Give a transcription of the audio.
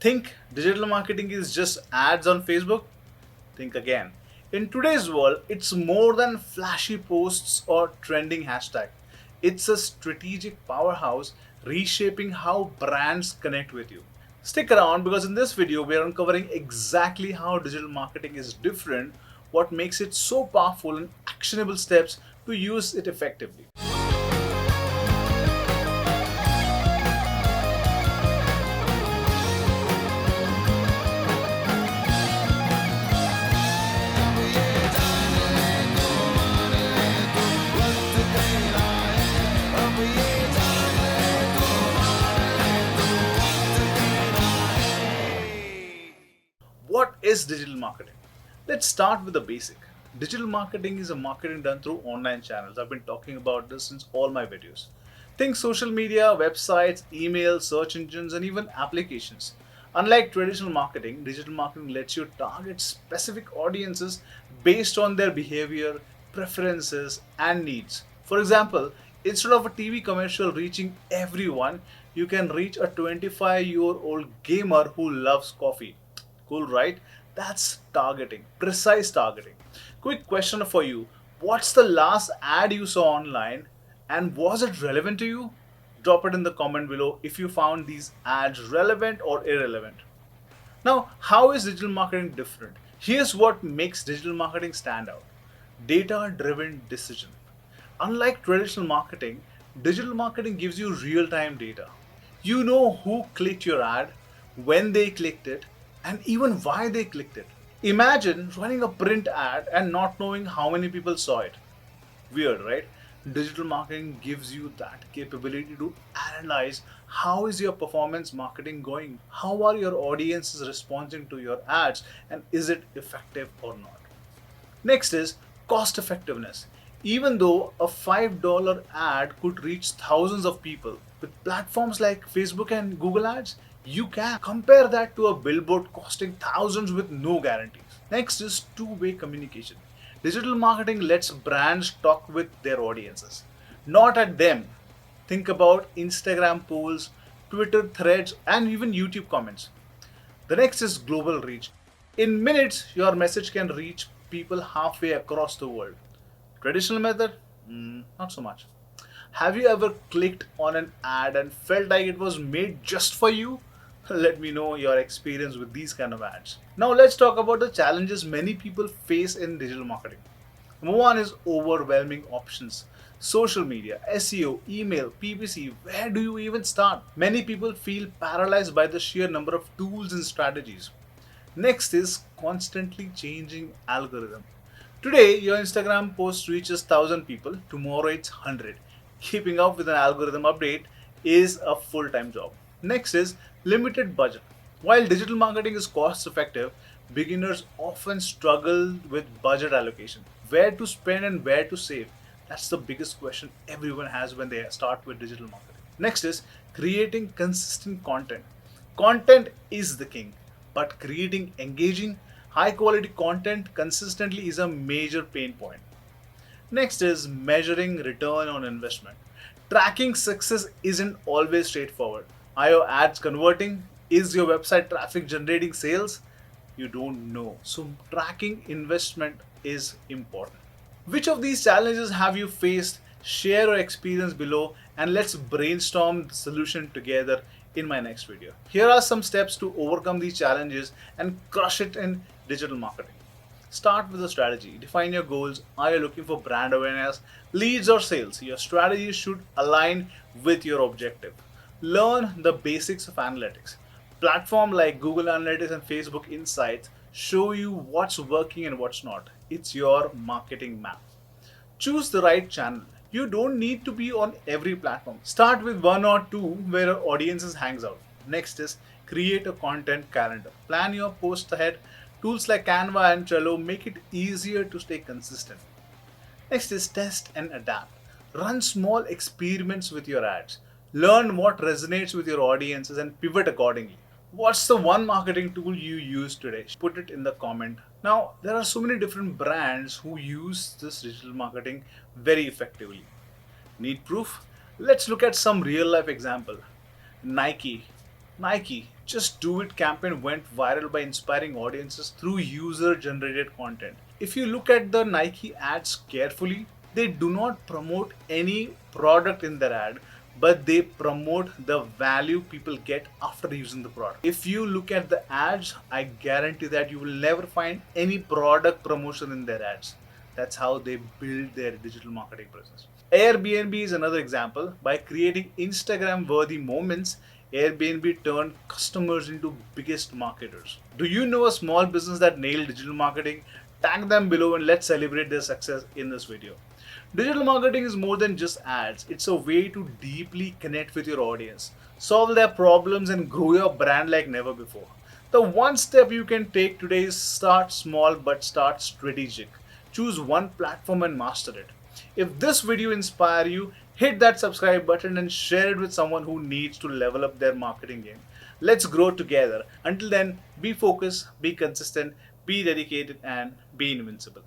Think digital marketing is just ads on Facebook? Think again. In today's world, it's more than flashy posts or trending hashtag. It's a strategic powerhouse reshaping how brands connect with you. Stick around because in this video we are uncovering exactly how digital marketing is different, what makes it so powerful and actionable steps to use it effectively. What is digital marketing? Let's start with the basic. Digital marketing is a marketing done through online channels. I've been talking about this since all my videos. Think social media, websites, emails, search engines, and even applications. Unlike traditional marketing, digital marketing lets you target specific audiences based on their behavior, preferences, and needs. For example, instead of a TV commercial reaching everyone, you can reach a 25-year-old gamer who loves coffee. Cool, right? That's targeting, precise targeting. Quick question for you. What's the last ad you saw online and was it relevant to you? Drop it in the comment below if you found these ads relevant or irrelevant. Now, how is digital marketing different? Here's what makes digital marketing stand out: data driven decision. Unlike traditional marketing, digital marketing gives you real time data. You know who clicked your ad, when they clicked it, and even why they clicked it. Imagine running a print ad and not knowing how many people saw it. Weird, right? Digital marketing gives you that capability to analyze how is your performance marketing going? How are your audiences responding to your ads and is it effective or not? Next is cost effectiveness. Even though a $5 ad could reach thousands of people, with platforms like Facebook and Google Ads, you can compare that to a billboard costing thousands with no guarantees. Next is two-way communication. Digital marketing lets brands talk with their audiences, not at them. Think about Instagram polls, Twitter threads, and even YouTube comments. The next is global reach. In minutes, your message can reach people halfway across the world. Traditional method? Not so much. Have you ever clicked on an ad and felt like it was made just for you? Let me know your experience with these kind of ads. Now let's talk about the challenges many people face in digital marketing. Number one is overwhelming options. Social media, SEO, email, PPC, where do you even start? Many people feel paralyzed by the sheer number of tools and strategies. Next is constantly changing algorithm. Today, your Instagram post reaches 1,000 people, tomorrow it's 100. Keeping up with an algorithm update is a full-time job. Next is limited budget. While digital marketing is cost effective, beginners often struggle with budget allocation. Where to spend and where to save? That's the biggest question everyone has when they start with digital marketing. Next is creating consistent content. Content is the king, but creating engaging, high quality content consistently is a major pain point. Next is measuring return on investment. Tracking success isn't always straightforward. Are your ads converting? Is your website traffic generating sales? You don't know. So, tracking investment is important. Which of these challenges have you faced? Share your experience below and let's brainstorm the solution together in my next video. Here are some steps to overcome these challenges and crush it in digital marketing. Start with a strategy. Define your goals. Are you looking for brand awareness, leads, or sales? Your strategy should align with your objective. Learn the basics of analytics. Platforms like Google Analytics and Facebook Insights show you what's working and what's not. It's your marketing map. Choose the right channel. You don't need to be on every platform. Start with one or two where your audiences hangs out. Next is create a content calendar. Plan your posts ahead. Tools like Canva and Trello make it easier to stay consistent. Next is test and adapt. Run small experiments with your ads. Learn what resonates with your audiences and pivot accordingly. What's the one marketing tool you use today? Put it in the comment. Now, there are so many different brands who use this digital marketing very effectively. Need proof? Let's look at some real life example. Nike. Nike, Just Do It campaign went viral by inspiring audiences through user generated content. If you look at the Nike ads carefully, they do not promote any product in their ad, but they promote the value people get after using the product. If you look at the ads, I guarantee that you will never find any product promotion in their ads. That's how they build their digital marketing business. Airbnb is another example. By creating Instagram worthy moments, Airbnb turned customers into biggest marketers. Do you know a small business that nailed digital marketing? Tag them below and let's celebrate their success in this video. Digital marketing is more than just ads. It's a way to deeply connect with your audience, solve their problems, and grow your brand like never before. The one step you can take today is start small but start strategic. Choose one platform and master it. If this video inspire you, hit that subscribe button and share it with someone who needs to level up their marketing game. Let's grow together. Until then, be focused, be consistent, be dedicated, and be invincible.